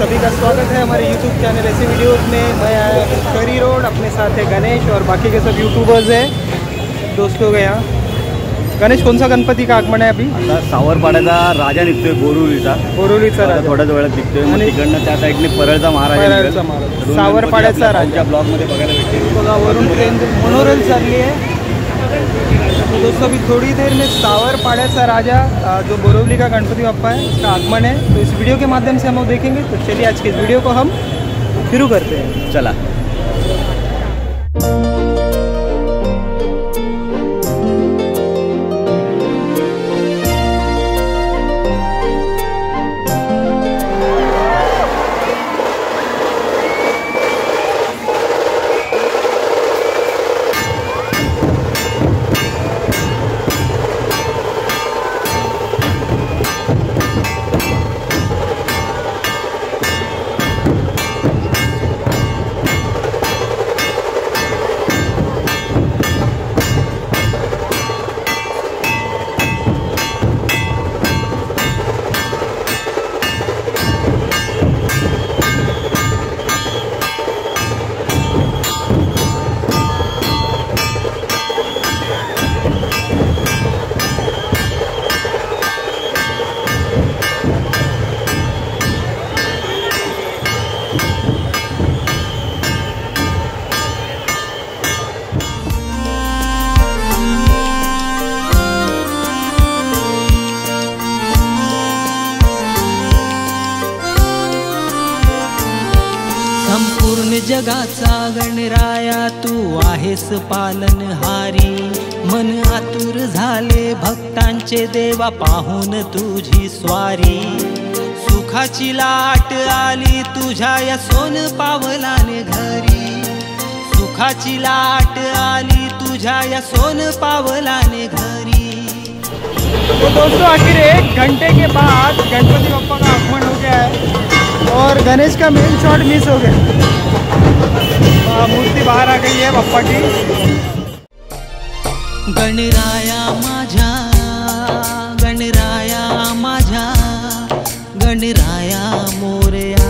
सभी का स्वागत है हमारे YouTube चैनल ऐसे वीडियोस में। मैं आया हूँ खरी रोड, अपने साथ है गणेश और बाकी के सब यूट्यूबर्स हैं दोस्त लोग हैं यहाँ। गणेश, कौन सा गणपति का आगमन है अभी? आता सावरपाड्याचा राजा निघतोय, बोरुलीचा राजा थोड्याच वेळात दिसतोय आणि तिकडनं त्या साईडने परळचा महाराजा सावरपाड्याचा राजा ब्लॉगमध्ये बघायला भेटेल। बघा वरून ट्रेन मोनोरेल चालली है। तो दोस्तों अभी थोड़ी देर में सावरपाड्याचा राजा जो बोरिवली का गणपति बप्पा है उसका आगमन है, तो इस वीडियो के माध्यम से हम वो देखेंगे। तो चलिए आज के इस वीडियो को हम शुरू करते हैं। चला। संपूर्ण जगाचा गणराया तू आहेस पालनहारी, मन आतुर झाले भक्तांचे देवा पाहून तुझी स्वारी। सुखाची लाट आली तुझ्या या सोन पावलाने घरी, सुखाची लाट आली तुझ्या या सोन पावलाने घरी। तो दोस्तों आखिर 1 घंटे के बाद गणपति बप्पा का आगमन हो गया है और गणेश का मेन शॉट मिस हो गया। मूर्ति बाहर आ गई है बप्पा की। गणराया माझा, गणराया माझा, गणराया मोरया,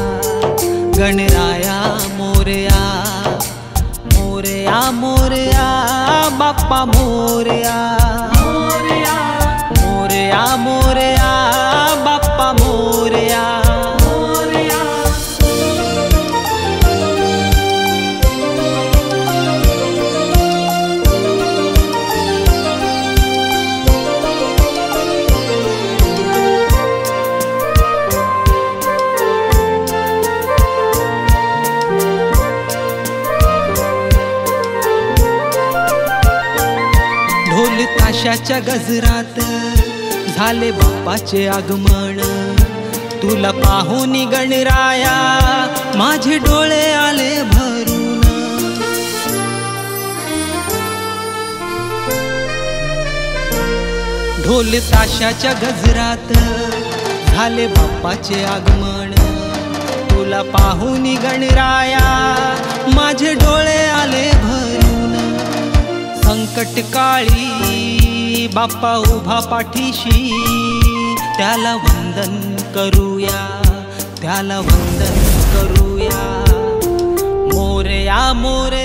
गणराया मोरया, मोरया मोरया बाप्पा मोरया, मोरया मोरया मोरया बाप्पा मोरया। ढोल ताशाच्या गजरात झाले बाप्पाचे आगमन, तुला पाहून गणराया माझे डोळे आले भरून। ढोल ताशाच्या गजरात झाले बाप्पाचे आगमन, तुला पाहून गणराया माझे डोळे आले भरून। संकट काळी बाप्पा उभा पाठीशी, त्याला वंदन करूया, त्याला वंदन करूया। मोरया मोरया